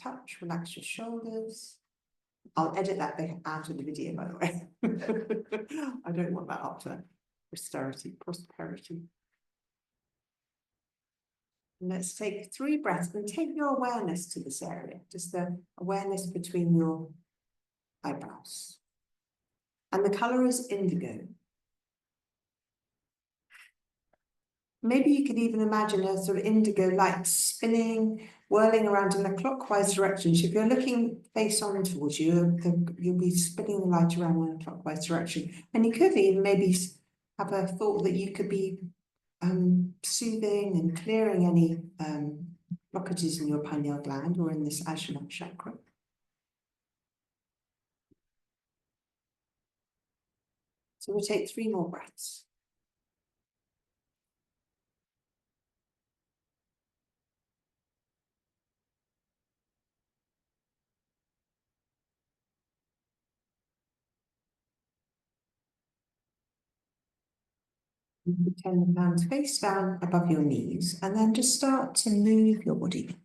touch, relax your shoulders. I'll edit that bit out of the video, by the way. I don't want that up to prosperity. And let's take 3 breaths and take your awareness to this area, just the awareness between your eyebrows. And the color is indigo. Maybe you could even imagine a sort of indigo light spinning, whirling around in a clockwise direction. So if you're looking face on towards you, you'll be spinning the light around in a clockwise direction. And you could even maybe have a thought that you could be soothing and clearing any blockages in your pineal gland or in this ajna chakra. So we'll take 3 more breaths. You turn the hands face down above your knees and then just start to move your body.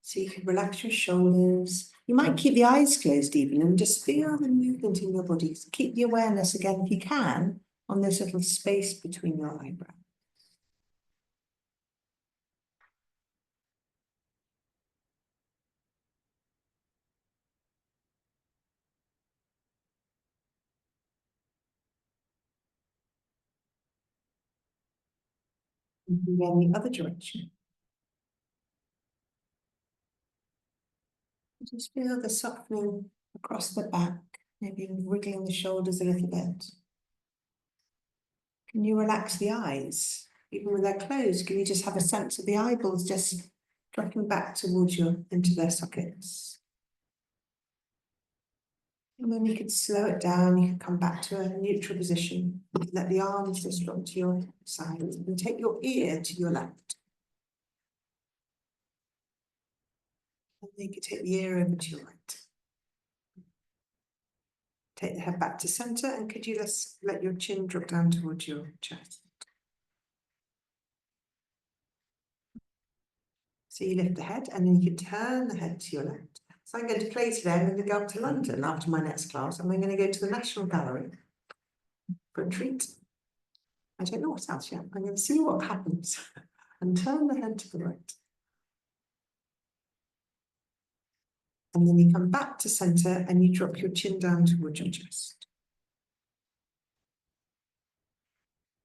So you can relax your shoulders. You might keep the eyes closed even and just feel the movement in your body. Keep the awareness again, if you can, on this little space between your eyebrows. And then the other direction. Just feel the softening across the back, maybe wriggling the shoulders a little bit. Can you relax the eyes? Even when they're closed, can you just have a sense of the eyeballs just dropping back towards you into their sockets? And then you could slow it down, you could come back to a neutral position. Let the arms just drop to your sides and take your ear to your left. And then you could take the ear over to your right. Take the head back to center, and could you just let your chin drop down towards your chest? So you lift the head, and then you can turn the head to your left. So I'm going to play today. I'm going to go up to London after my next class, and I'm going to go to the National Gallery for a treat. I don't know what else yet. I'm going to see what happens and turn the head to the right. And then you come back to center and you drop your chin down towards your chest.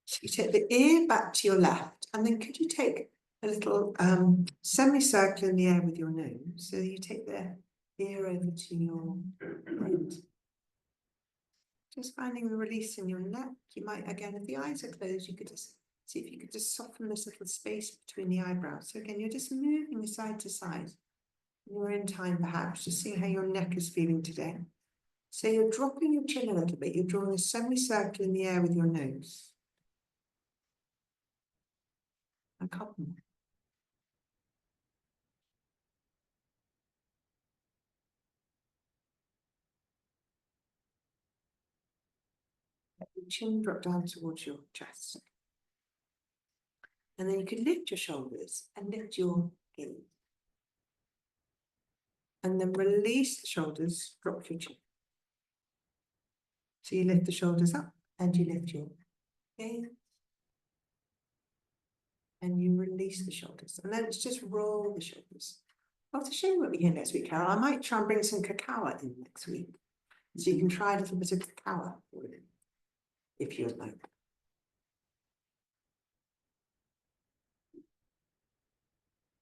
So you take the ear back to your left, and then could you take a little semicircle in the air with your nose? So you take the ear over to your right. Just finding the release in your neck. You might, again, if the eyes are closed, you could just see if you could just soften this little space between the eyebrows. So again, you're just moving side to side. You're in time, perhaps, just seeing how your neck is feeling today. So you're dropping your chin a little bit. You're drawing a semicircle in the air with your nose. A couple more. Let your chin drop down towards your chest. And then you can lift your shoulders and lift your gaze. And then release the shoulders, drop your chin. So you lift the shoulders up and you lift your gaze. And you release the shoulders. And then it's just roll the shoulders. Well, it's a shame we'll be here next week, Carol. I might try and bring some cacao in next week. So you can try a little bit of cacao if you'd like.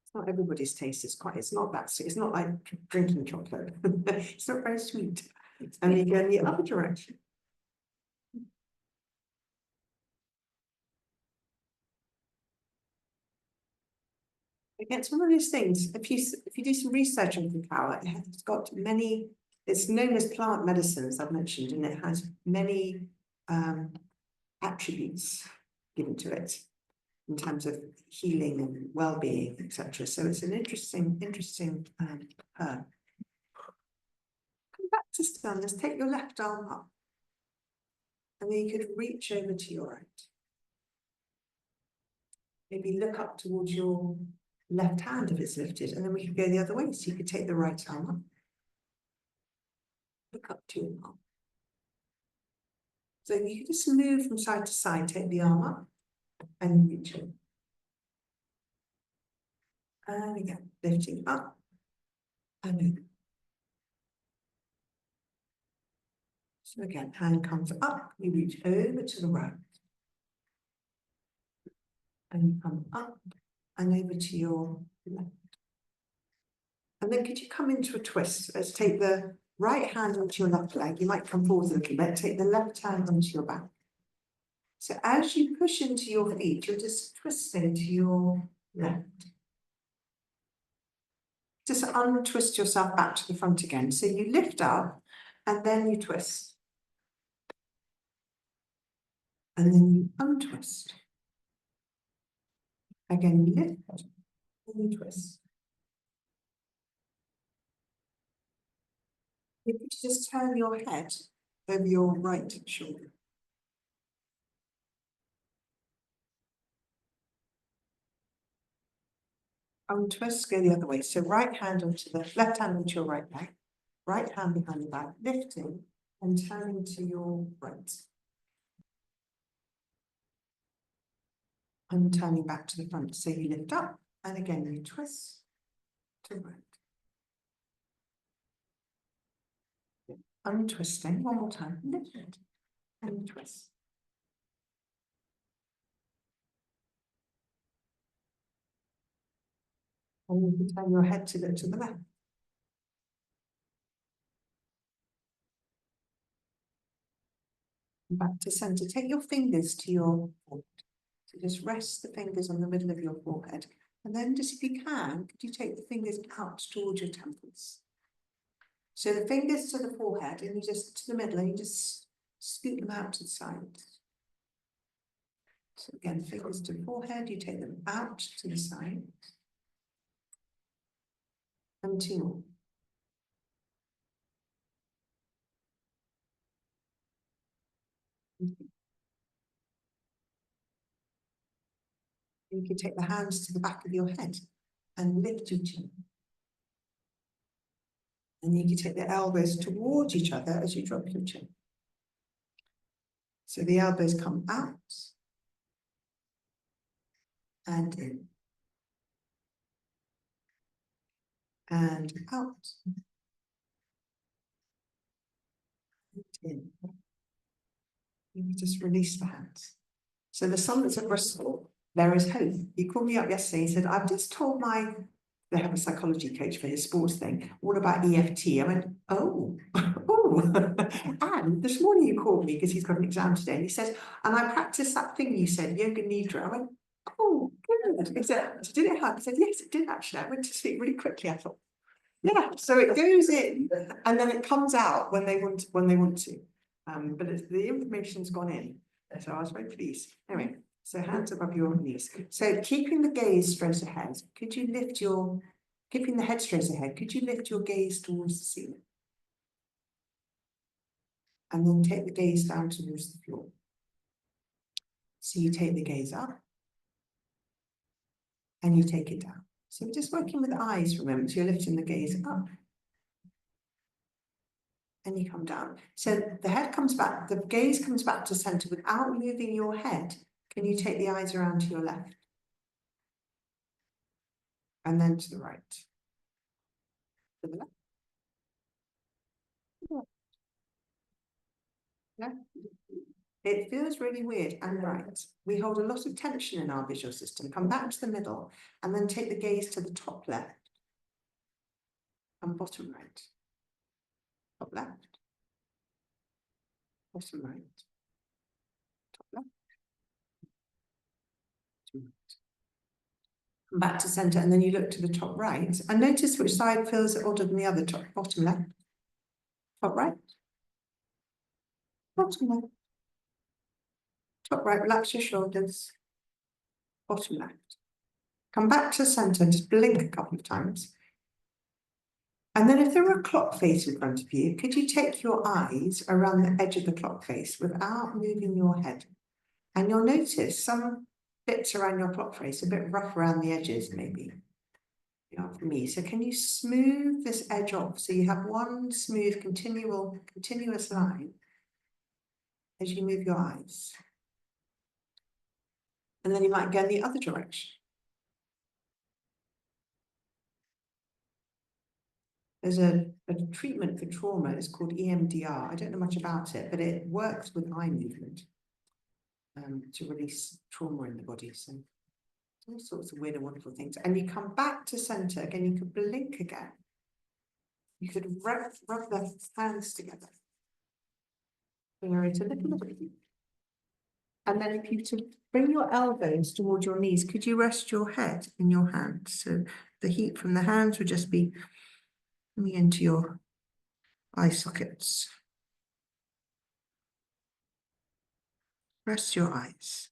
It's not everybody's taste. It's not that sweet. It's not like drinking chocolate. It's not very sweet. And you go in the other direction. Again, it's one of those things. If you do some research on cacao, it's got many. It's known as plant medicine, as I've mentioned, and it has many attributes given to it in terms of healing and well-being, etc. So it's an interesting herb. Come back to stillness. Take your left arm up, and then you could reach over to your right. Maybe look up towards your left hand if it's lifted, and then we could go the other way. So you could take the right arm up, look up to your arm. So you can just move from side to side, take the arm up, and reach in. And again, lifting up, and over. So again, hand comes up, you reach over to the right. And you come up and over to your left. And then could you come into a twist? Let's take the right hand onto your left leg. You might come forward a little bit. Take the left hand onto your back. So as you push into your feet, you're just twisting to your left. Just untwist yourself back to the front again. So you lift up and then you twist. And then you untwist. Again, you lift and you twist. You could just turn your head over your right shoulder. Untwist, go the other way. So right hand onto the left hand onto your right leg, right hand behind the back, lifting and turning to your right. And turning back to the front. So you lift up and again you twist to right. Untwisting, one more time, lift and twist. And you can turn your head to look to the left. Back to center. Take your fingers to your forehead. So just rest the fingers on the middle of your forehead. And then just if you can, could you take the fingers out towards your temples? So the fingers to the forehead and you just to the middle and you just scoot them out to the sides. So again, fingers to the forehead, you take them out to the side. And two more. You can take the hands to the back of your head and lift your chin. And you can take the elbows towards each other as you drop your chin. So the elbows come out and in. And out. And in. You can just release the hands. So the son that's at Bristol, there is hope. He called me up yesterday. He said, I've just told they have a psychology coach for his sports thing, all about EFT. I went, oh, oh. And this morning he called me because he's got an exam today. And he says, and I practiced that thing you said, yoga nidra. I went, oh, good. He said, did it help? I said, yes, it did actually. I went to sleep really quickly. I thought, yeah. So it goes in and then it comes out when they want to. But the information's gone in. So I was very pleased. Anyway, so hands above your knees. So keeping the gaze straight ahead, could you lift keeping the head straight ahead, could you lift your gaze towards the ceiling? And then take the gaze down towards the floor. So you take the gaze up and you take it down. So we're just working with the eyes, remember, so you're lifting the gaze up. And you come down. So the head comes back, the gaze comes back to center without moving your head. Can you take the eyes around to your left? And then to the right. To the left. Yeah. It feels really weird and right. We hold a lot of tension in our visual system. Come back to the middle and then take the gaze to the top left and bottom right. Top left. Bottom right. Top left. Come back to center and then you look to the top right and notice which side feels older than the other. Top, bottom left. Top right. Bottom left. Top right, relax your shoulders. Bottom left. Come back to center and just blink a couple of times. And then if there were a clock face in front of you, could you take your eyes around the edge of the clock face without moving your head? And you'll notice some bits around your clock face, a bit rough around the edges maybe. After me. So can you smooth this edge off? So you have one smooth, continuous line as you move your eyes. And then you might go in the other direction. There's a treatment for trauma, it's called EMDR. I don't know much about it, but it works with eye movement to release trauma in the body. So all sorts of weird and wonderful things. And you come back to center again, you could blink again. You could rub the hands together. Bring it a little bit. And then if you to bring your elbows toward your knees, could you rest your head in your hands? So the heat from the hands would just be coming into your eye sockets. Rest your eyes.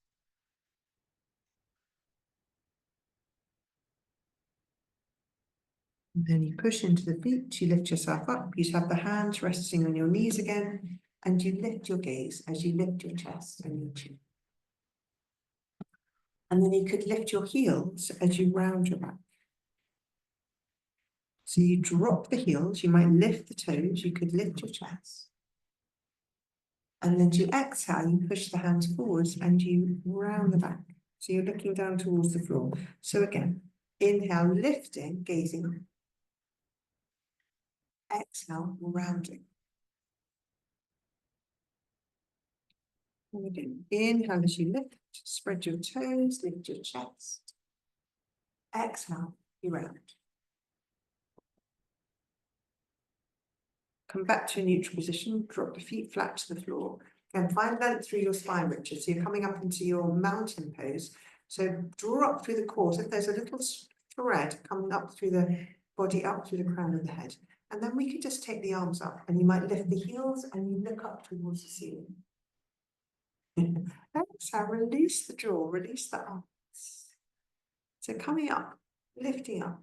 And then you push into the feet, you lift yourself up, you have the hands resting on your knees again, and you lift your gaze as you lift your chest and your chin. And then you could lift your heels as you round your back. So you drop the heels, you might lift the toes, you could lift your chest. And then to exhale, you push the hands forwards and you round the back. So you're looking down towards the floor. So again, inhale, lifting, gazing. Exhale, rounding. And again, inhale as you lift, spread your toes, lift your chest. Exhale, you round. Come back to a neutral position, drop the feet flat to the floor. And find length through your spine, Richard. So you're coming up into your mountain pose. So draw up through the core. So if there's a little thread coming up through the body, up through the crown of the head. And then we could just take the arms up and you might lift the heels and you look up towards the ceiling. Exhale, release the jaw, release the arms. So coming up, lifting up.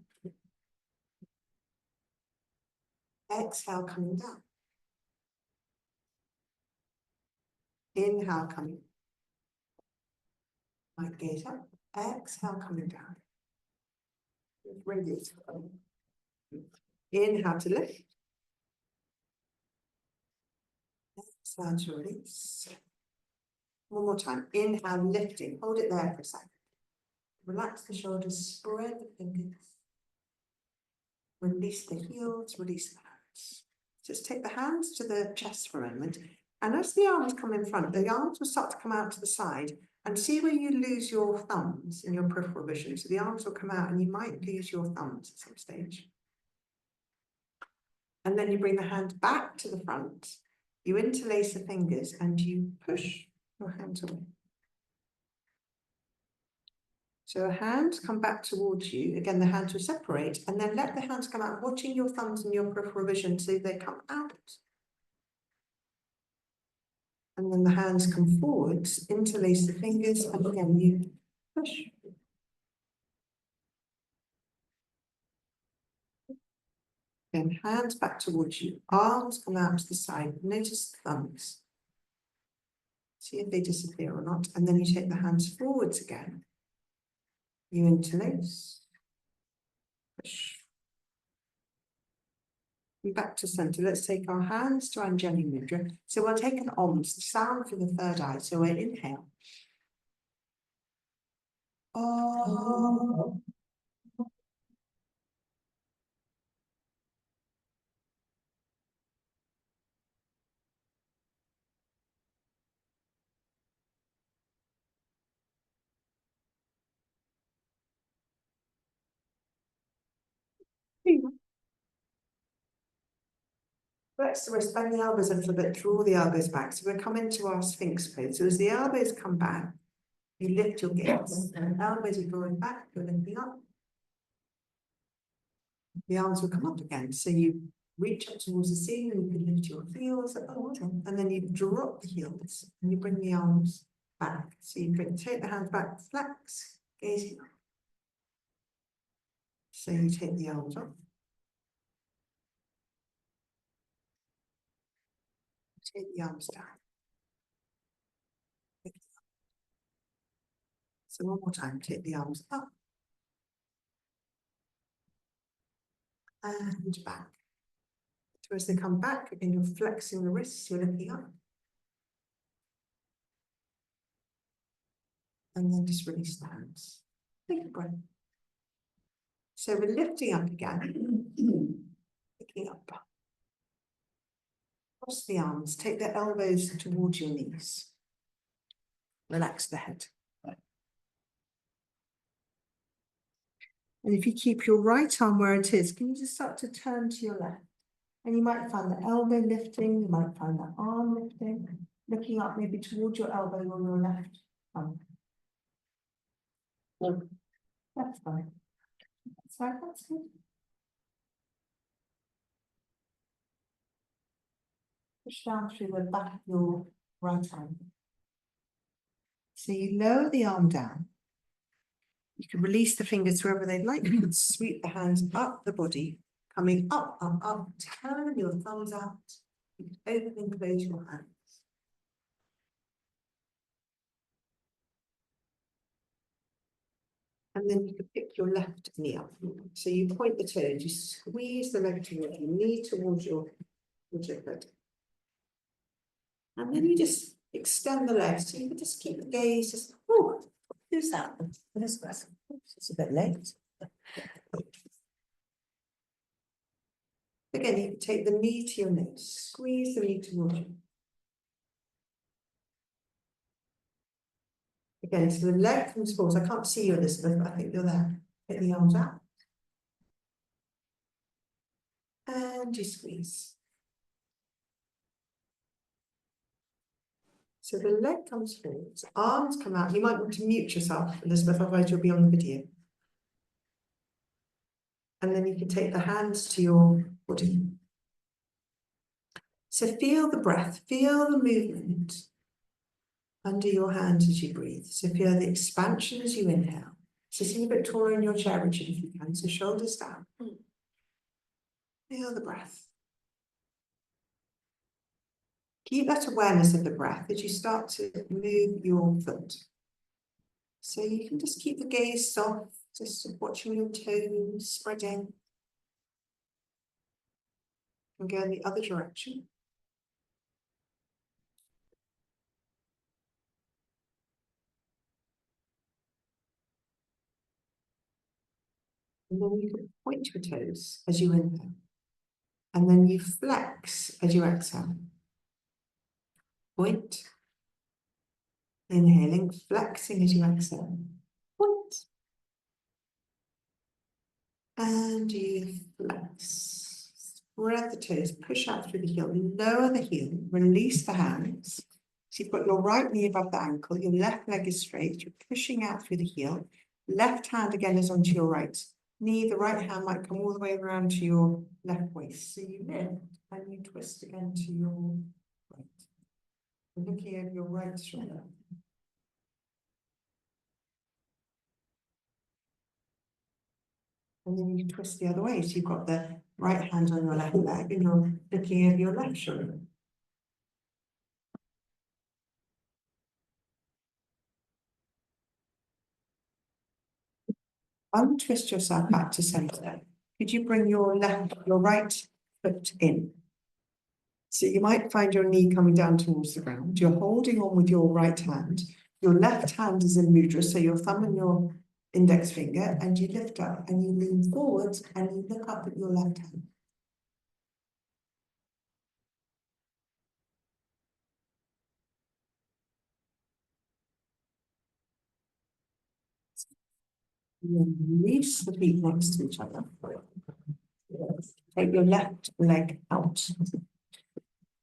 Exhale, coming down. Inhale, coming. Might gaze up. Exhale, coming down. Release. Inhale to lift. Exhale to release. One more time. Inhale, lifting. Hold it there for a second. Relax the shoulders, spread the fingers. Release the heels, release the hands. Just take the hands to the chest for a moment. And as the arms come in front, the arms will start to come out to the side. And see where you lose your thumbs in your peripheral vision. So the arms will come out and you might lose your thumbs at some stage. And then you bring the hand back to the front. You interlace the fingers and you push your hands away. So the hands come back towards you. Again, the hands will separate and then let the hands come out, watching your thumbs and your peripheral vision so they come out. And then the hands come forwards, interlace the fingers, and again you push. Then hands back towards you, arms come out to the side. Notice the thumbs. See if they disappear or not. And then you take the hands forwards again. You interlace. Push. And back to center. Let's take our hands to Anjali Mudra. So we'll take an Om sound for the third eye. So we'll inhale. Om. Let's bend the elbows a little bit, draw the elbows back. So we're coming to our Sphinx pose. So as the elbows come back, you lift your gaze. And elbows are drawing back, you're lifting up. The arms will come up again. So you reach up towards the ceiling, you can lift your heels, and then you drop the heels and you bring the arms back. So you take the hands back, flex, gazing up. So you take the arms up. Take the arms down. So one more time, take the arms up. and back. So as they come back, again, you're flexing the wrists, you're looking up. And then just release the hands. Take a breath. So we're lifting up again, looking up. Cross the arms, take the elbows towards your knees. Relax the head. And if you keep your right arm where it is, can you just start to turn to your left? And you might find the elbow lifting, you might find the arm lifting, looking up maybe towards your elbow on your left arm. That's fine. That's right, that's good. Push down through the back of your right arm. So you lower the arm down. You can release the fingers wherever they'd like. You can sweep the hands up the body, coming up, up, up. Turn your thumbs out. You can open and close your hands. And then you can pick your left knee up. So you point the toes, you squeeze the leg towards your knee, towards your foot. And then you just extend the legs. So you can just keep the gaze, just, oh, who's that? Elizabeth. It's a bit late. Again, you can take the knee to your nose, squeeze the knee towards you. Again, so the leg comes forward. I can't see you, Elizabeth, but I think you're there. Get the arms out. And you squeeze. So the leg comes forward, arms come out. You might want to mute yourself, Elizabeth, otherwise you'll be on the video. And then you can take the hands to your body. So feel the breath, feel the movement under your hands as you breathe. So feel the expansion as you inhale. Sitting a bit taller in your chair, Richard, if you can, so shoulders down. Feel the breath. Keep that awareness of the breath as you start to move your foot. So you can just keep the gaze soft, just watching your toes spreading. And go in the other direction. And then you can point your toes as you inhale. And then you flex as you exhale. Point. Inhaling, flexing as you exhale. Point. And you flex. Spread the toes, push out through the heel, lower the heel, release the hands. So you've got your right knee above the ankle, your left leg is straight, you're pushing out through the heel. Left hand again is onto your right knee, the right hand might come all the way around to your left waist. So you lift and you twist again to your right. You're looking over your right shoulder. And then you twist the other way. So you've got the right hand on your left leg and you're looking over your left shoulder. Untwist yourself back to center. Could you bring your right foot in? So you might find your knee coming down towards the ground. You're holding on with your right hand. Your left hand is in mudra, so your thumb and your index finger, and you lift up and you lean forward and you look up at your left hand. You release the feet next to each other. Take your left leg out.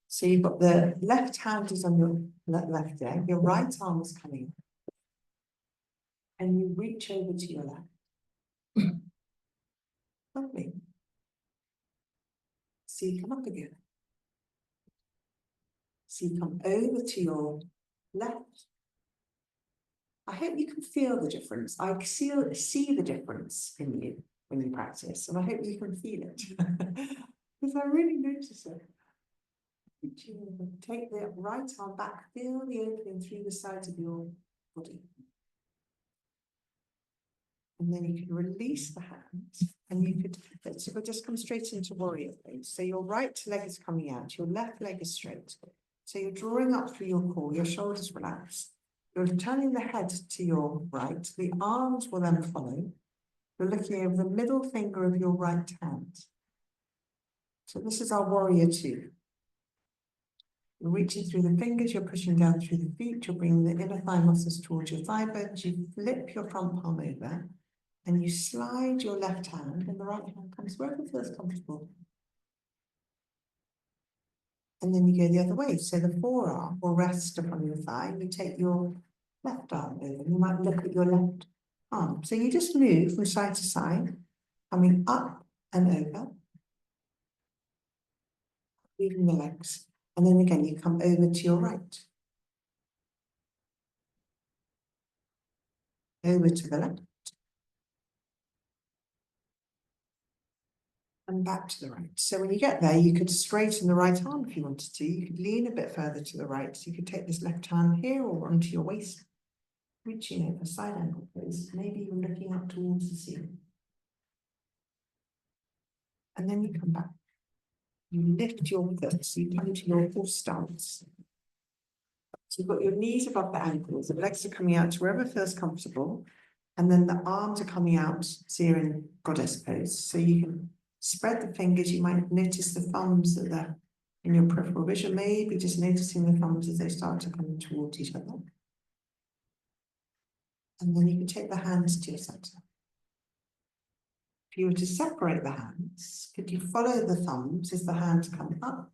So you've got the left hand is on your left leg, your right arm is coming. And you reach over to your left. Lovely. So you come up again. So you come over to your left. I hope you can feel the difference. I see the difference in you when you practice, and I hope you can feel it. Because I really notice it. Take the right arm back, feel the opening through the sides of your body. And then you can release the hands and you could, we'll just come straight into warrior pose. So your right leg is coming out, your left leg is straight. So you're drawing up through your core, your shoulders relax. You're turning the head to your right, the arms will then follow. You're looking over the middle finger of your right hand. So this is our warrior two. You're reaching through the fingers, you're pushing down through the feet, you're bringing the inner thigh muscles towards your thigh bones, you flip your front palm over, and you slide your left hand, and the right hand comes wherever feels comfortable. And then you go the other way. So the forearm will rest upon your thigh, and you take your left arm over, and you might look at your left arm. So you just move from side to side, coming up and over, leaving the legs. And then again, you come over to your right, over to the left, and back to the right. So when you get there, you could straighten the right arm if you wanted to. You could lean a bit further to the right. So you could take this left hand here or onto your waist, reaching over side angle pose, maybe even looking up towards the ceiling. And then you come back. You lift your foot, so you come to your full stance. So you've got your knees above the ankles, the legs are coming out to wherever feels comfortable, and then the arms are coming out, so you're in goddess pose. So you can spread the fingers, you might notice the thumbs that are in your peripheral vision, maybe just noticing the thumbs as they start to come towards each other. And then you can take the hands to your center. If you were to separate the hands, could you follow the thumbs as the hands come up?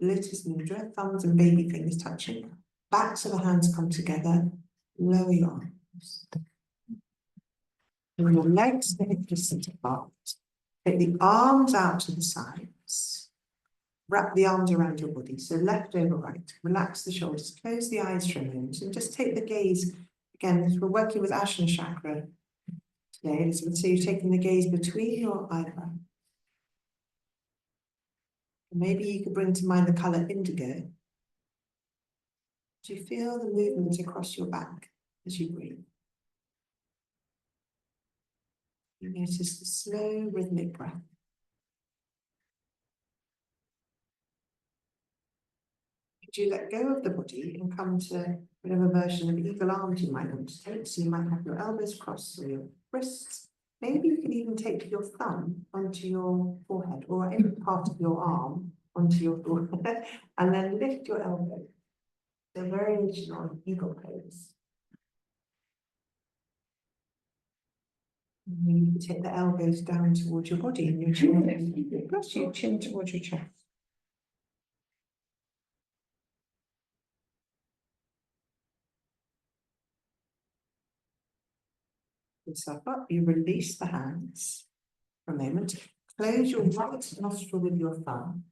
Lotus mudra, thumbs and baby fingers touching. Backs of the hands come together. Lower your arms. And your legs are hip distance apart. Take the arms out to the sides. Wrap the arms around your body. So left over right. Relax the shoulders. Close the eyes for a moment. And just take the gaze. Again, because we're working with ajna chakra today. So you're taking the gaze between your eyebrows. Maybe you could bring to mind the color indigo. Do you feel the movement across your back as you breathe? You notice the slow rhythmic breath. Could you let go of the body and come to whatever version of eagle arms you might want to take? So you might have your elbows crossed or your wrists. Maybe you can even take your thumb onto your forehead or any part of your arm onto your forehead and then lift your elbow. The variation on eagle pose. And you can take the elbows down towards your body and your chin. Plus your chin towards your chest. Yourself up, you release the hands for a moment. Close your right nostril with your thumb.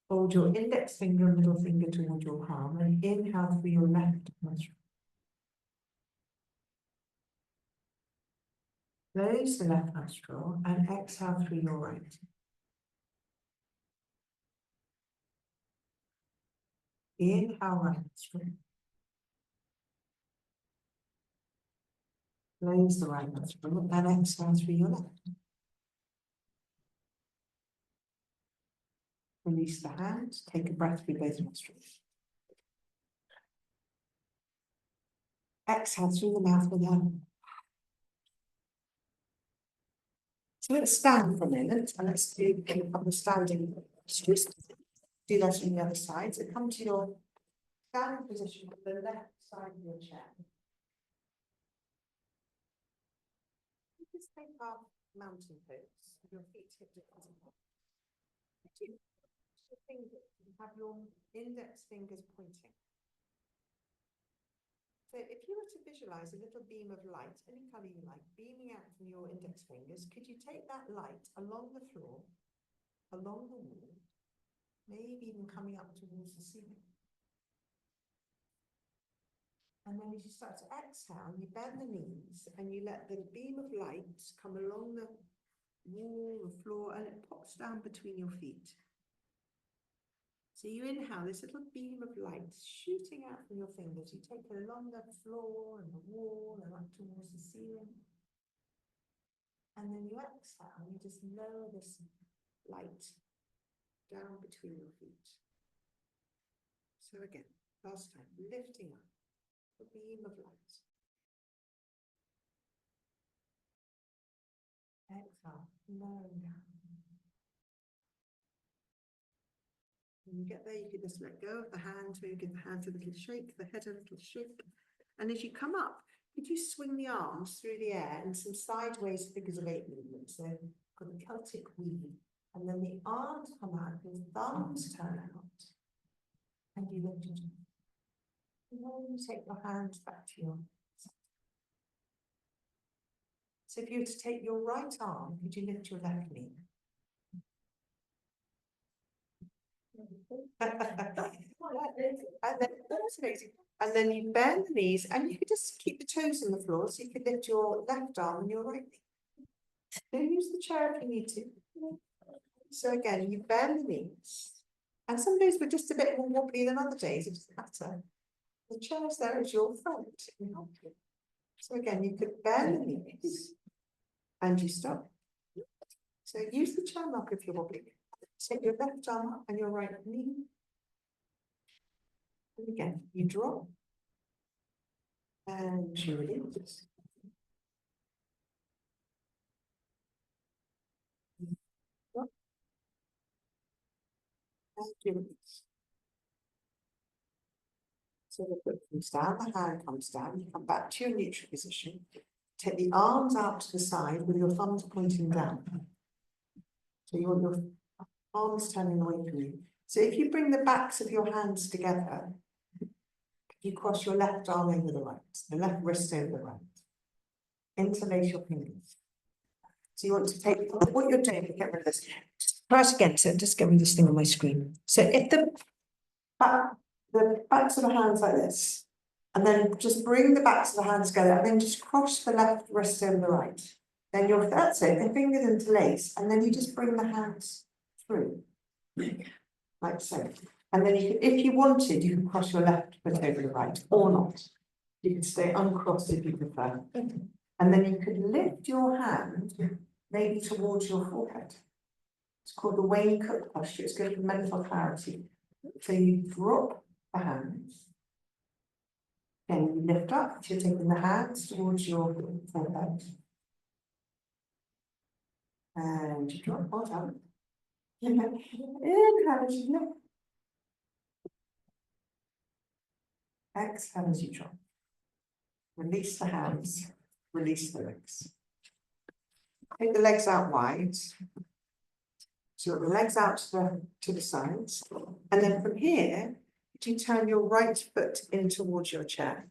Hold your index finger and middle finger toward your palm and inhale through your left nostril. Close the left nostril and exhale through your right. Inhale right nostril. Close the right nostril and exhale through your left. Release the hands, take a breath through both nostrils. Exhale through the mouth with them. So let's stand for a minute and let's do a couple of standing postures. Do that on the other side. So come to your standing position on the left side of your chair. Just take our mountain pose, your feet hip width apart. Have your index fingers pointing. So if you were to visualize a little beam of light, any color you like, beaming out from your index fingers, could you take that light along the floor, along the wall, maybe even coming up towards the ceiling? And then as you start to exhale, you bend the knees and you let the beam of light come along the wall, the floor, and it pops down between your feet. So you inhale this little beam of light shooting out from your fingers. You take it along the floor and the wall and up towards the ceiling. And then you exhale, you just lower this light down between your feet. So again, last time, lifting up the beam of light. Exhale, lowering down. When you get there, you can just let go of the hands, maybe give the hands a little shake, the head a little shake. And as you come up, could you swing the arms through the air in some sideways figures of 8 movements? So got the Celtic weave. And then the arms come out, the thumbs turn out. And you lift your chin. And then you take your hands back to your side. So if you were to take your right arm, could you lift your left knee? And then, that's amazing. And then you bend the knees and you can just keep the toes on the floor so you can lift your left arm and your right knee. Then use the chair if you need to. So again, you bend the knees. And some days we're just a bit more wobbly than other days, it doesn't matter. The chair's there as your front. So again, you could bend the knees and you stop. So use the chair mark if you're wobbly. Take your left arm up and your right knee. And again, you drop. And you release. Drop. And you release. So the foot comes down, the hand comes down, you come back to your neutral position. Take the arms out to the side with your thumbs pointing down. So you want your arms turning away from you. So if you bring the backs of your hands together, you cross your left arm over the right, the left wrist over the right. Interlace your fingers. So you want to take what you're doing, get rid of this. Just try it again, so just get rid of this thing on my screen. So if the backs of the hands like this, and then just bring the backs of the hands together, and then just cross the left wrist over the right. Then you're, that's it, the fingers interlace, and then you just bring the hands through, like so. And then you can, if you wanted, you can cross your left foot over the right, or not. You can stay uncrossed if you prefer. And then you could lift your hand maybe towards your forehead. It's called the Wayne Cook posture. It's good for mental clarity. So you drop the hands. Then you lift up. You're taking the hands towards your forehead. And you drop. Well done. Inhale as you lift. Exhale as you drop. Release the hands. Release the legs. Take the legs out wide. So the legs out to the sides. And then from here, you turn your right foot in towards your chair.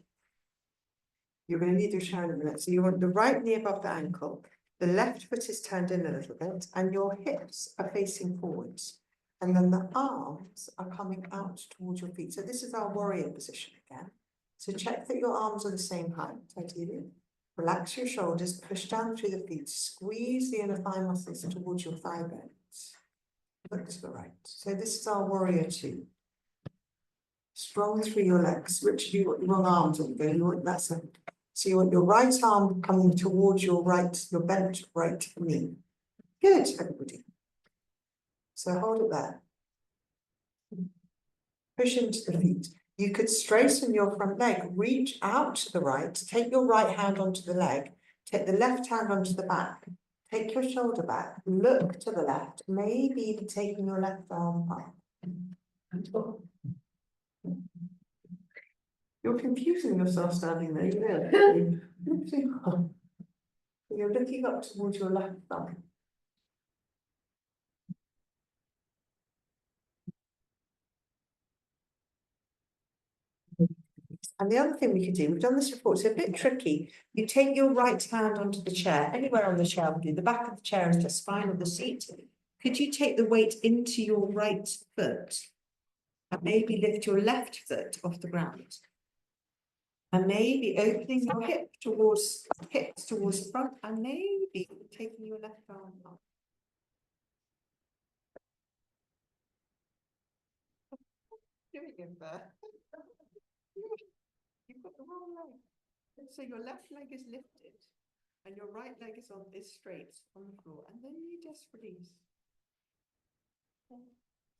You're going to need your chair in a minute. So you want the right knee above the ankle. The left foot is turned in a little bit and your hips are facing forwards. And then the arms are coming out towards your feet. So this is our warrior position again. So check that your arms are the same height, ideally. Relax your shoulders, push down through the feet, squeeze the inner thigh muscles towards your thigh bones. Look to the right. So this is our warrior 2. Strong through your legs. Which you want your wrong arms on go. You want that's a, so you want your right arm coming towards your right, your bent right knee. Good, everybody. So hold it there. Push into the feet. You could straighten your front leg, reach out to the right, take your right hand onto the leg, take the left hand onto the back, take your shoulder back, look to the left, maybe even taking your left arm up. You're confusing yourself standing there, you know. You're looking up towards your left thumb. And the other thing we could do, we've done this before, it's a bit tricky. You take your right hand onto the chair, anywhere on the chair will do. The back of the chair is just fine with the seat. Could you take the weight into your right foot and maybe lift your left foot off the ground? And maybe opening your hips towards the front and maybe taking your left arm up. Doing it there. You've got the wrong leg. So your left leg is lifted. And your right leg is straight on the floor, and then you just release. Okay.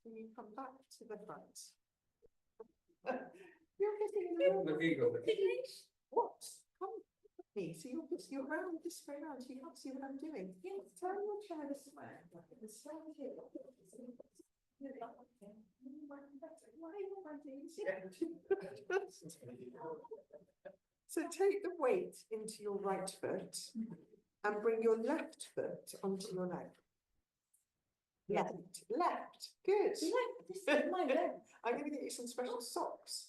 So you come back to the front. You're getting what? Come with me. So you're round this way round. So you can't see what I'm doing. Yes. Turn your chair this way. So take the weight into your right foot and bring your left foot onto your leg. Left, good. This is my leg. I'm going to get you some special socks.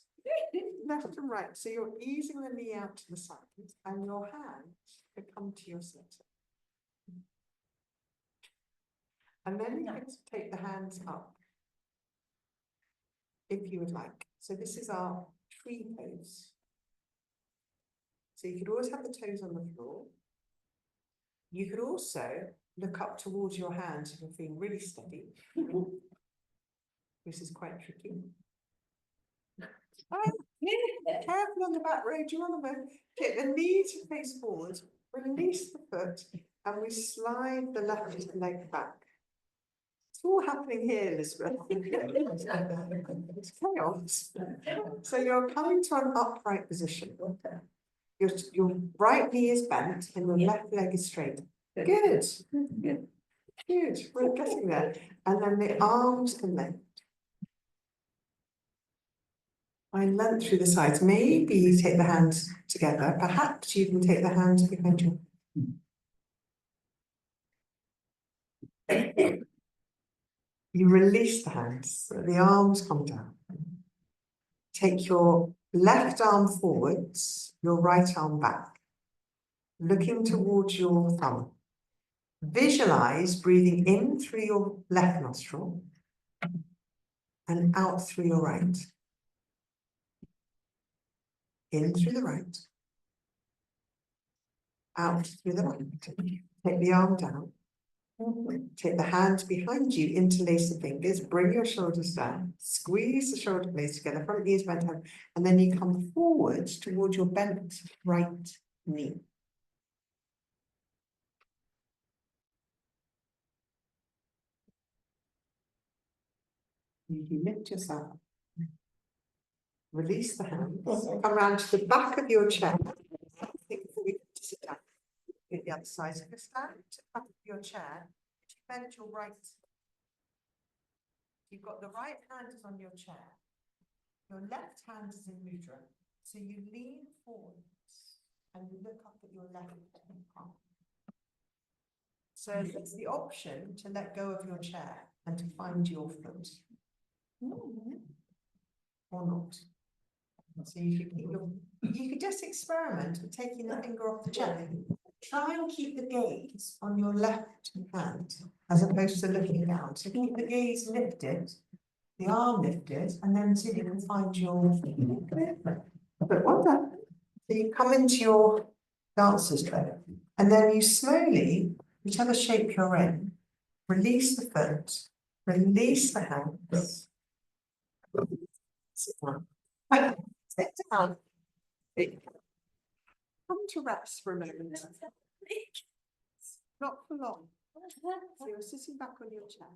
Left and right. So you're easing the knee out to the side and your hands can come to your center. And then you can take the hands up if you would like. So this is our tree pose. So you could always have the toes on the floor. You could also look up towards your hands if you're feeling really steady. This is quite tricky. Careful on the back road, you want to get the knee to face forward, release the foot, and we slide the left leg back. It's all happening here, Elizabeth. It's chaos. So you're coming to an upright position. Your right knee is bent and your left leg is straight. Good. Good. We're getting there. And then the arms can length. I length through the sides. Maybe you take the hands together. Perhaps you can take the hands behind you. You release the hands, so the arms come down. Take your left arm forwards, your right arm back, looking towards your thumb. Visualize breathing in through your left nostril and out through your right. In through the right, out through the left. Take the arm down. Take the hands behind you, interlace the fingers, bring your shoulders down, squeeze the shoulder blades together, front knee is bent down, and then you come forward towards your bent right knee. You lift yourself up. Release the hands. Come around to the back of your chair. I think we to sit down. Get the other side. So stand to the back of your chair. Bend your right. You've got the right hand is on your chair. Your left hand is in mudra. So you lean forwards and you look up at your left arm. So it's the option to let go of your chair and to find your foot. Or not. So you could just experiment with taking the finger off the chair. Try and keep the gaze on your left hand as opposed to looking down. So keep the gaze lifted, the arm lifted, and then see if you can find your but well done. So you come into your dancer's tray, and then you slowly, whichever shape you're in, release the foot, release the hands. Sit down. Sit down. Come to rest for a moment. Not for long. So you're sitting back on your chair.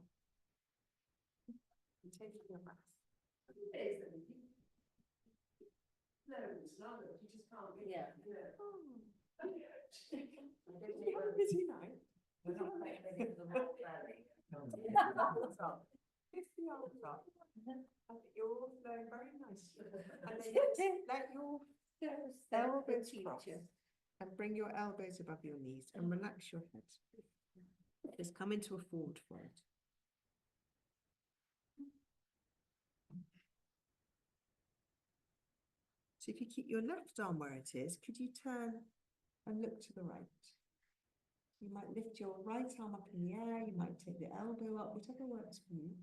And taking your breath. No, it's not. You just can't. Yeah. You're busy night. We're not quite ready for the whole valley. It's the arms up. I think you're all flowing very nicely. And then let your elbows cross and bring your elbows above your knees and relax your head. Just come into a forward fold. So if you keep your left arm where it is, could you turn and look to the right? You might lift your right arm up in the air, you might take the elbow up, whatever works for you.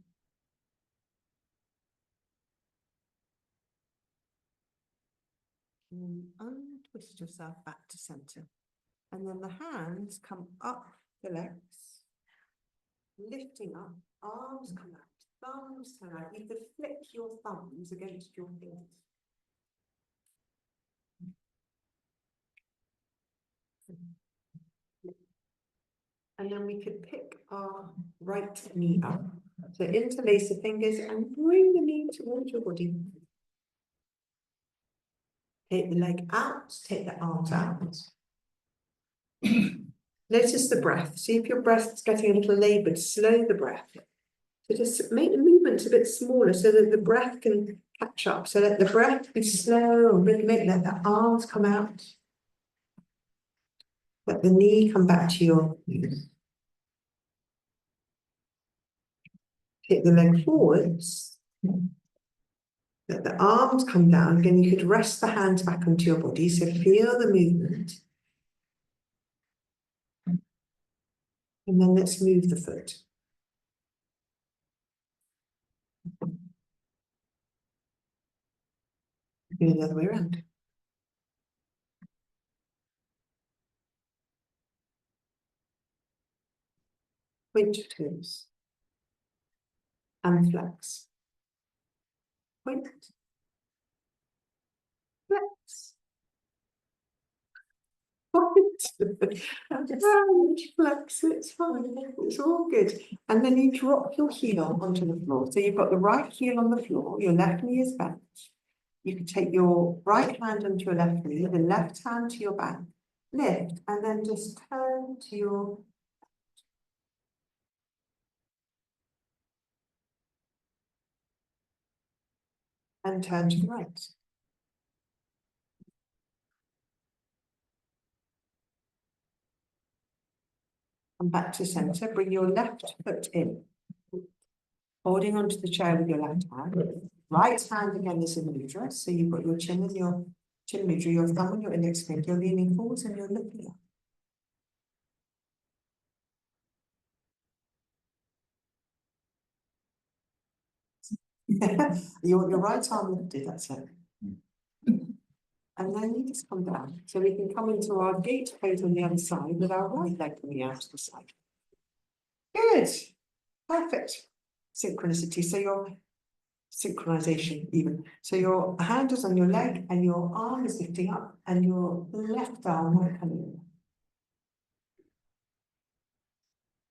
And untwist yourself back to center. And then the hands come up the legs, lifting up, arms come out, thumbs turn out. You could flick your thumbs against your fingers. And then we could pick our right knee up. So interlace the fingers and bring the knee towards your body. Take the leg out, take the arms out. Notice the breath. See if your breath's getting a little laboured. Slow the breath. So just make the movements a bit smaller so that the breath can catch up. So let the breath be slow and rhythmic. Let the arms come out. Let the knee come back to your knees. Take the leg forwards. Let the arms come down. Again, you could rest the hands back onto your body. So feel the movement. And then let's move the foot. Do the other way around. Point your toes. And flex. Point. Flex. Point. And flex. It's fine. It's all good. And then you drop your heel onto the floor. So you've got the right heel on the floor. Your left knee is bent. You can take your right hand onto your left knee, the left hand to your back. Lift and then just turn to your and turn to the right. Come back to center, bring your left foot in. Holding onto the chair with your left hand. Right hand again is in mudra, so you've got your chin and your chin mudra, your thumb and your index finger, you're leaning forwards and you're looking up. Your right arm lifted, that's it. And then you just come down. So we can come into our gate pose on the other side with our right leg coming out to the side. Good. Perfect. Synchronicity. So your synchronization even. So your hand is on your leg and your arm is lifting up and your left arm might come in.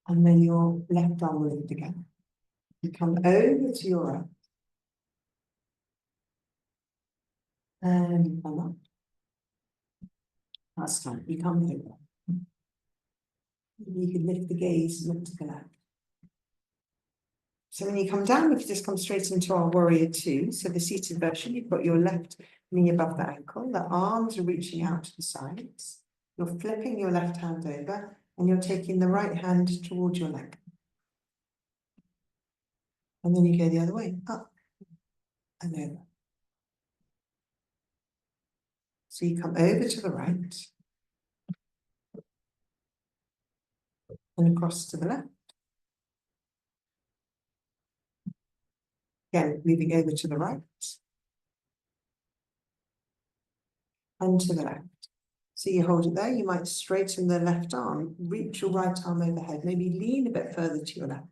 And then your left arm will lift again. You come over to your right. And you come up. Last time, you come over. You can lift the gaze, look to the left. So when you come down, we can just come straight into our warrior two. So the seated version, you've got your left knee above the ankle, the arms are reaching out to the sides. You're flipping your left hand over and you're taking the right hand towards your leg. And then you go the other way, up and over. So you come over to the right and across to the left. Again, moving over to the right and to the left. So you hold it there, you might straighten the left arm, reach your right arm overhead, maybe lean a bit further to your left.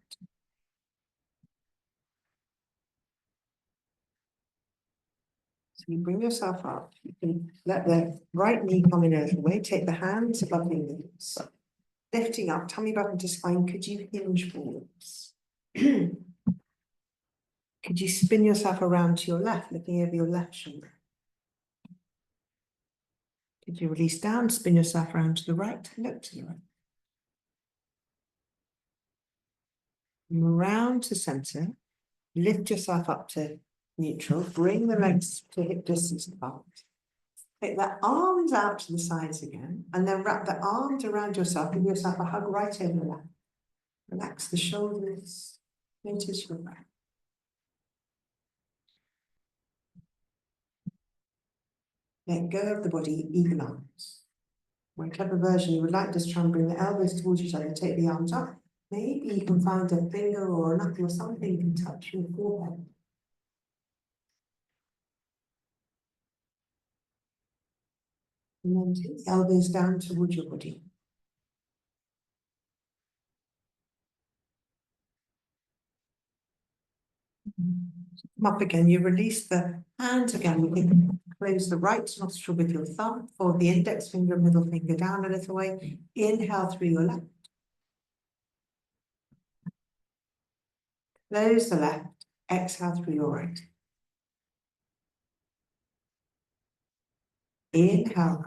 So you bring yourself up, you can let the right knee come in a little way, take the hands above the knees. Lifting up, tummy button to spine, could you hinge forwards? Could you spin yourself around to your left, looking over your left shoulder? Could you release down, spin yourself around to the right, look to the right. Around to center, lift yourself up to neutral, bring the legs to hip distance apart. Take the arms out to the sides again, and then wrap the arms around yourself, give yourself a hug right over the lap. Relax the shoulders, notice your breath. Let go of the body, even arms. My clever version, you would like to just try and bring the elbows towards each other, take the arms up. Maybe you can find a finger or a knuckle or something you can touch your forehead. And then take the elbows down towards your body. Come up again, you release the hands again. You can close the right nostril with your thumb, or the index finger and middle finger down a little way. Inhale through your left. Close the left, exhale through your right. Inhale.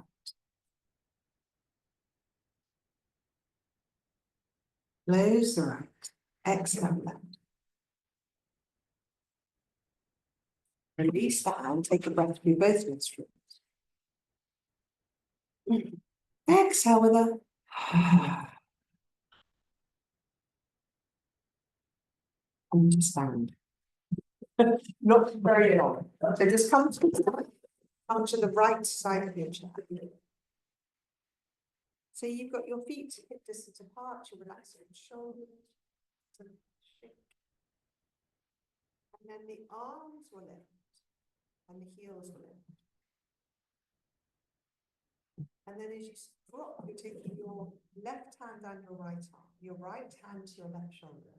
Close the right, exhale left. Release the hand, take a breath through both nostrils. Exhale with a understand. Not very long. So just come to the right side of your chair. So you've got your feet hip distance apart, you relax your shoulders. And then the arms will lift and the heels will lift. And then as you drop, you're taking your left hand down your right arm, your right hand to your left shoulder.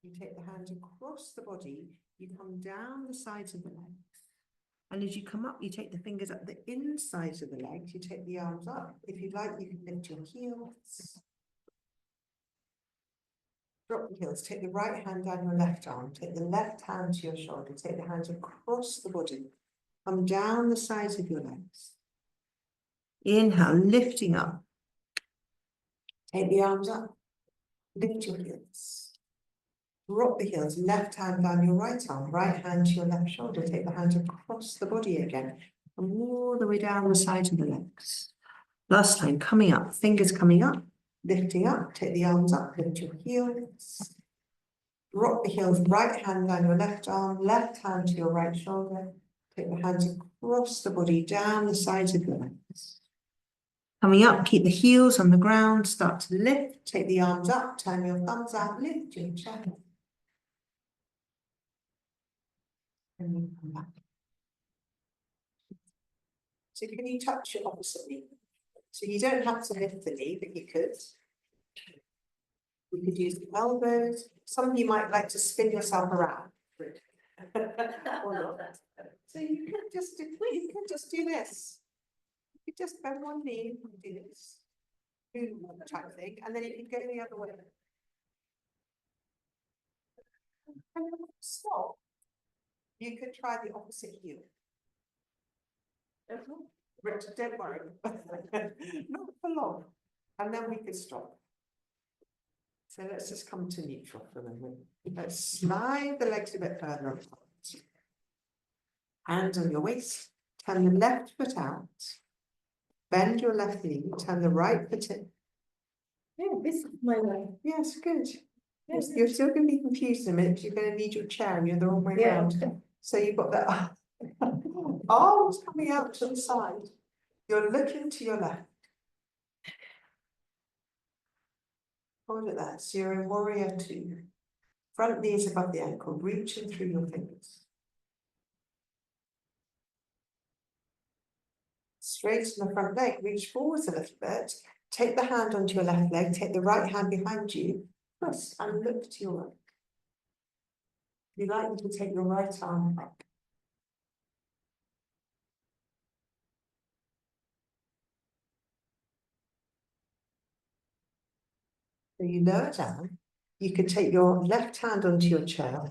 You take the hand across the body, you come down the sides of the legs. And as you come up, you take the fingers up the insides of the legs, you take the arms up. If you'd like, you can lift your heels. Drop the heels, take the right hand down your left arm, take the left hand to your shoulder, take the hands across the body, come down the sides of your legs. Inhale, lifting up. Take the arms up, lift your heels. Drop the heels, left hand down your right arm, right hand to your left shoulder, take the hands across the body again, and all the way down the sides of the legs. Last time, coming up, fingers coming up, lifting up, take the arms up, lift your heels. Drop the heels, right hand down your left arm, left hand to your right shoulder. Take the hands across the body, down the sides of your legs. Coming up, keep the heels on the ground, start to lift, take the arms up, turn your thumbs out, lift your chest. And then come back. So can you touch your opposite knee? So you don't have to lift the knee, but you could. You could use the elbows. Some of you might like to spin yourself around. Or not. So you can just do this. You just bend one knee and do this. Type thing, and then you can go the other way. And then stop. You could try the opposite heel. Richard, don't worry. Not for long. And then we could stop. So let's just come to neutral for a moment. Let's slide the legs a bit further apart. Hands on your waist. Turn the left foot out. Bend your left knee. Turn the right foot in. Yeah, this is my way. Yes, good. Yes. You're still going to be confused in a minute because you're going to need your chair and you're the wrong way around. So you've got that arms coming out to the side. You're looking to your left. Hold at that. So you're in warrior two. Front knees above the ankle, reaching through your fingers. Straighten the front leg, reach forwards a little bit. Take the hand onto your left leg, take the right hand behind you, twist and look to your right. If you'd like, you can take your right arm up. So you lower down. You could take your left hand onto your chair,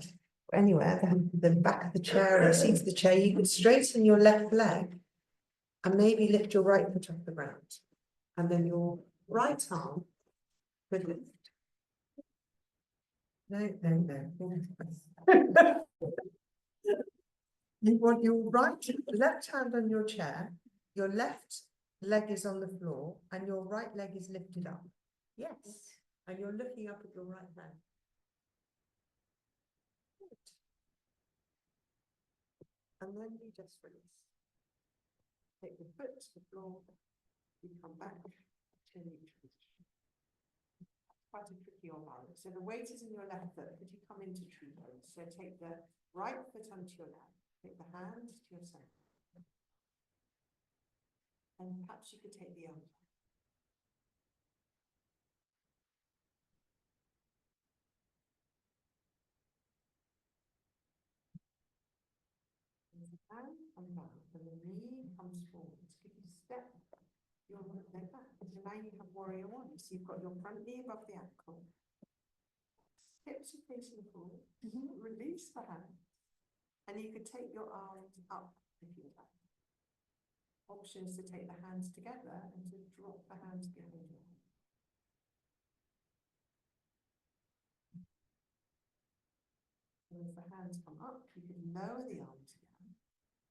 anywhere, the back of the chair or the seat of the chair. You could straighten your left leg and maybe lift your right foot off the ground. And then your right arm could lift. No. You want your left hand on your chair, your left leg is on the floor, and your right leg is lifted up. Yes. And you're looking up at your right hand. Good. And then you just release. Take the foot to the floor, you come back to neutral. Quite a tricky on balance. So the weight is in your left foot, but you come into true pose. So take the right foot onto your left, take the hands to your center. And perhaps you could take the arms. Hand come down, and the knee comes forward. If you step your leg back, so now you have warrior one. So you've got your front knee above the ankle. hips are facing forward, release the hand. And you could take your arms up if you like. Options to take the hands together and to drop the hands behind you. And if the hands come up, you could lower the arms again.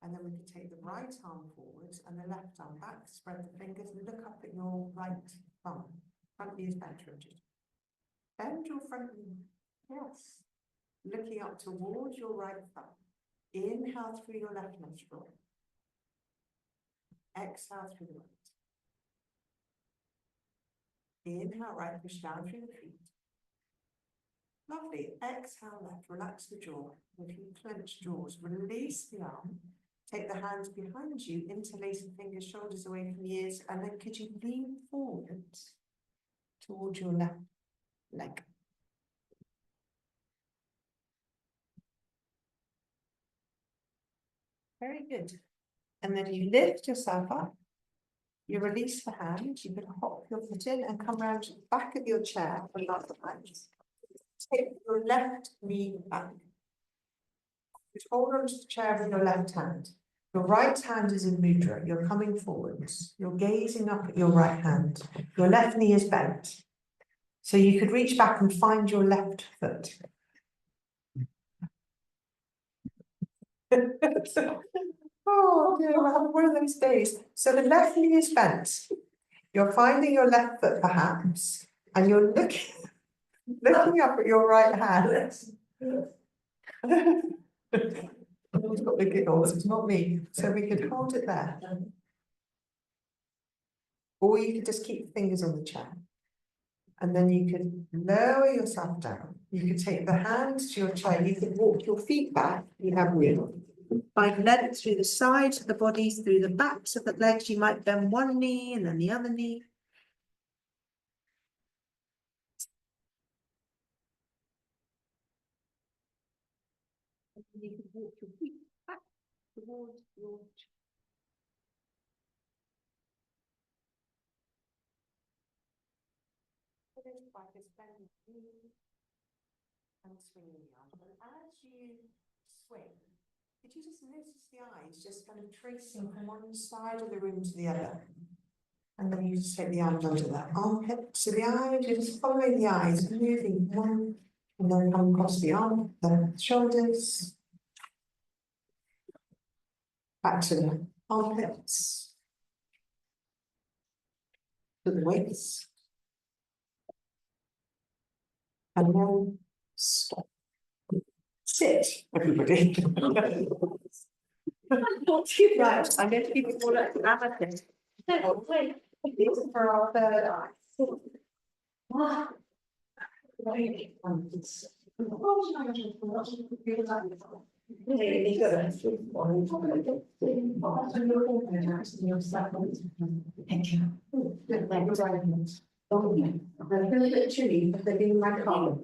And then we could take the right arm forwards and the left arm back, spread the fingers and look up at your right thumb. Front knee is bent, Richard. Bend your front knee. Yes. Looking up towards your right thumb. Inhale through your left nostril. Exhale through the right. Inhale right, push down through the feet. Lovely. Exhale left, relax the jaw. If you clench jaws, release the arm. Take the hands behind you, interlace the fingers, shoulders away from the ears, and then could you lean forward towards your left leg? Very good. And then you lift yourself up. You release the hand. You can hop your foot in and come round to the back of your chair and not the hands. Take your left knee back. Just hold on to the chair with your left hand. Your right hand is in mudra. You're coming forwards. You're gazing up at your right hand. Your left knee is bent. So you could reach back and find your left foot. Oh dear, we're having one of those days. So the left knee is bent. You're finding your left foot perhaps, and you're looking up at your right hand. Who's got the giggles? It's not me. So we could hold it there. Or you could just keep the fingers on the chair. And then you could lower yourself down. You could take the hands to your chair. You could walk your feet back. You have room. Find length through the sides of the body, through the backs of the legs. You might bend one knee and then the other knee. And you could walk your feet back towards your chair. And swinging the arm. And as you swing, could you just notice the eyes just kind of tracing from one side of the room to the other? And then you just take the arms under that armpit. So the eyes, you're just following the eyes, moving one, and then come across the arm, the shoulders, back to the armpits, to the waist, and then stop. Sit, everybody. Right, I'm going to give you all that amethyst. Oh, wait, these are for our third eye. Thank you. I'm a little bit chilly, but they're in my car.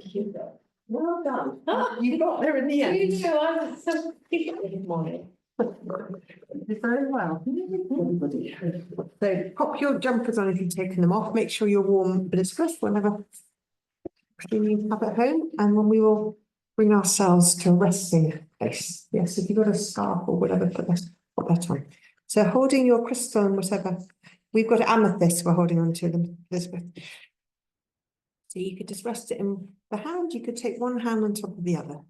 Well done. You got there in the end. You do. I was so good morning. Very well. So pop your jumpers on if you've taken them off. Make sure you're warm, but it's good whenever you need to have at home. And when we will bring ourselves to a resting place. Yes, if you've got a scarf or whatever, put that on. So holding your crystal and whatever. We've got amethyst we're holding on to them, Elizabeth. So you could just rest it in the hand. You could take one hand on top of the other.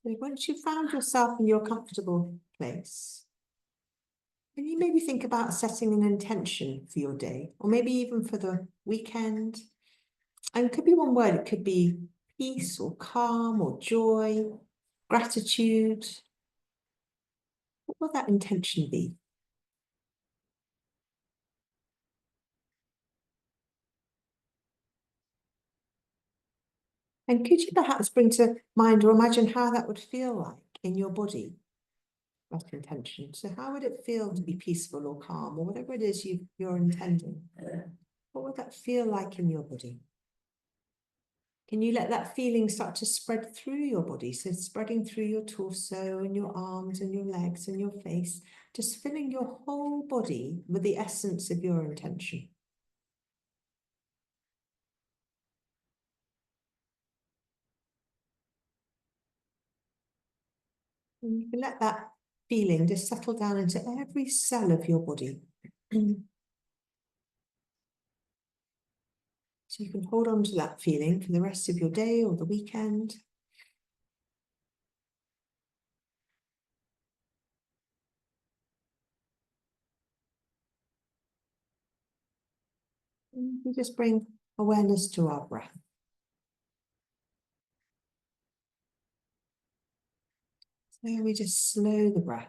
So once you've found yourself in your comfortable place, then you maybe think about setting an intention for your day, or maybe even for the weekend. And it could be one word. It could be peace or calm or joy, gratitude. What will that intention be? And could you perhaps bring to mind or imagine how that would feel like in your body? That intention. So how would it feel to be peaceful or calm or whatever it is you're intending? What would that feel like in your body? Can you let that feeling start to spread through your body? So spreading through your torso and your arms and your legs and your face, just filling your whole body with the essence of your intention. And you can let that feeling just settle down into every cell of your body. So you can hold on to that feeling for the rest of your day or the weekend. And we just bring awareness to our breath. So we just slow the breath.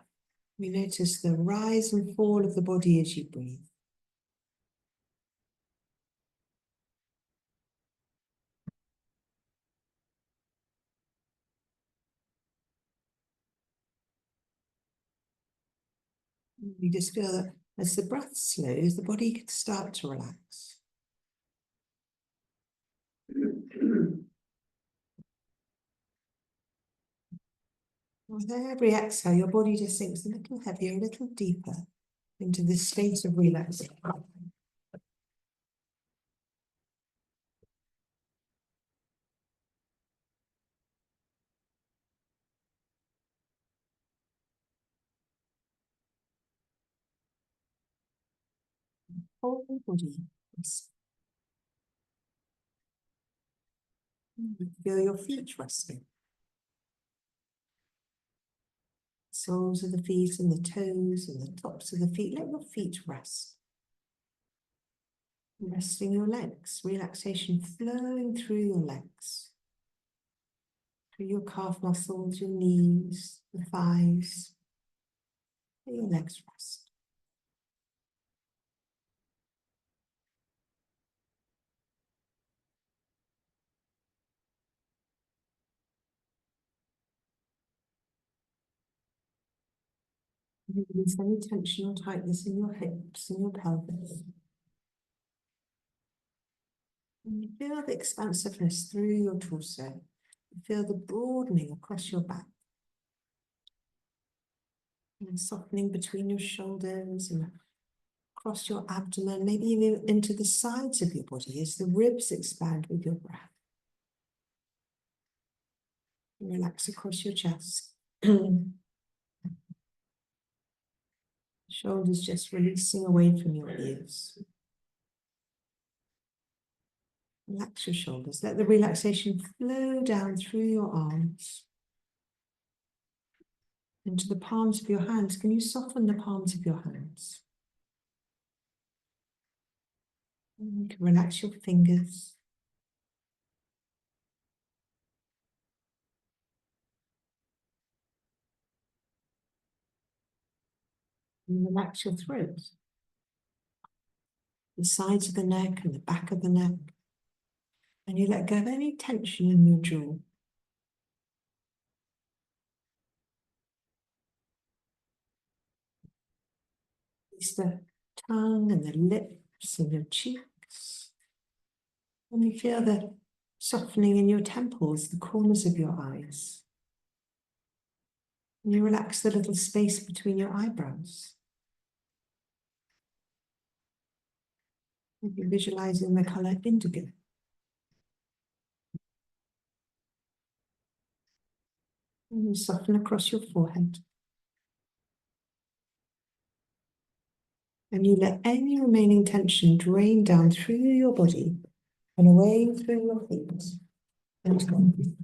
We notice the rise and fall of the body as you breathe. You just feel that as the breath slows, the body can start to relax. With every exhale, your body just sinks a little heavier, a little deeper into this state of relaxation. Whole body. Feel your feet resting. Soles of the feet and the toes and the tops of the feet. Let your feet rest. Resting your legs. Relaxation flowing through your legs. Through your calf muscles, your knees, the thighs. Let your legs rest. Release any tension or tightness in your hips and your pelvis. And you feel the expansiveness through your torso. You feel the broadening across your back. And softening between your shoulders and across your abdomen, maybe even into the sides of your body as the ribs expand with your breath. And relax across your chest. Shoulders just releasing away from your ears. Relax your shoulders. Let the relaxation flow down through your arms into the palms of your hands. Can you soften the palms of your hands? And you can relax your fingers. And relax your throat. The sides of the neck and the back of the neck. And you let go of any tension in your jaw. Release the tongue and the lips and your cheeks. And you feel the softening in your temples, the corners of your eyes. And you relax the little space between your eyebrows. And you're visualizing the color indigo. And you soften across your forehead. And you let any remaining tension drain down through your body and away through your feet and gone.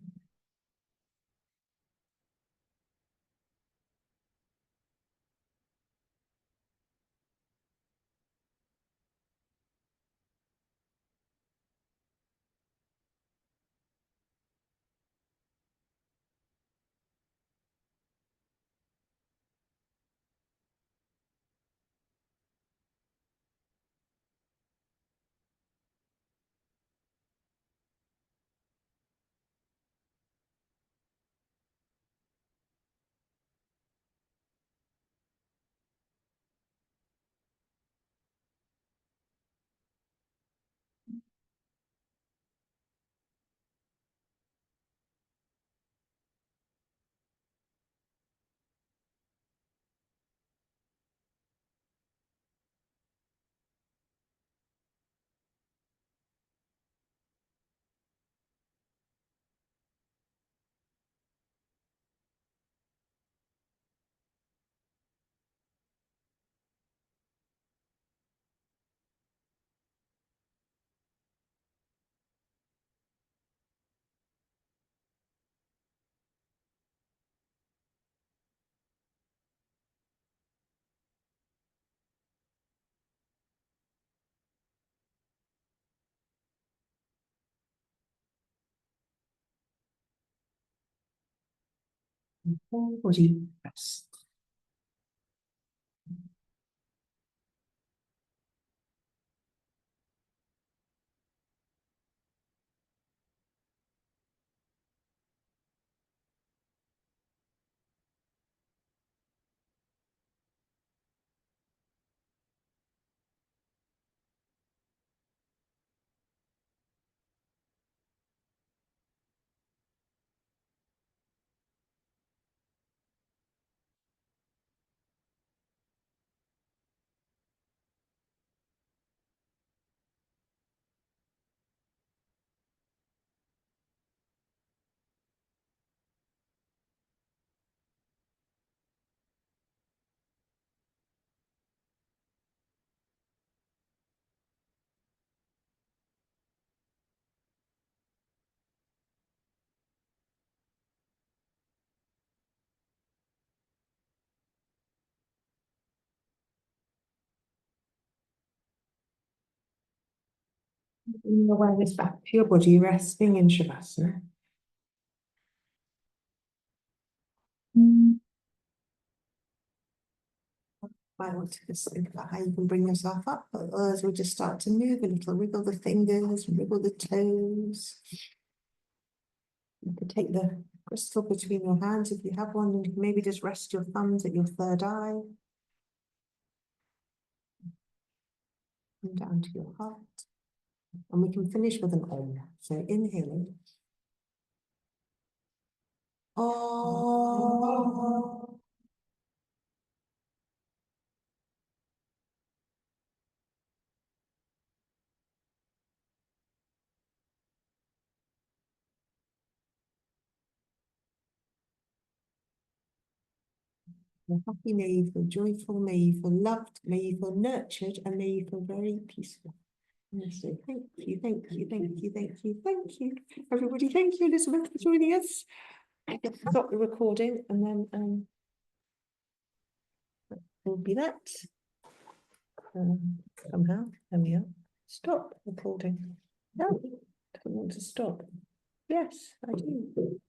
Whole body rest. Bring your awareness back to your body, resting in Shavasana. I want to just think about how you can bring yourself up, but others will just start to move a little, wiggle the fingers, wiggle the toes. You can take the crystal between your hands if you have one, and you can maybe just rest your thumbs at your third eye. And down to your heart. And we can finish with an Om. So inhaling. Om. You're happy, may you feel joyful, may you feel loved, may you feel nurtured, and may you feel very peaceful. So thank you, thank you, thank you, thank you, thank you. Everybody, thank you, Elizabeth, for joining us. I just stop the recording and then will be that. Somehow, there we are. Stop recording. No, I don't want to stop. Yes, I do.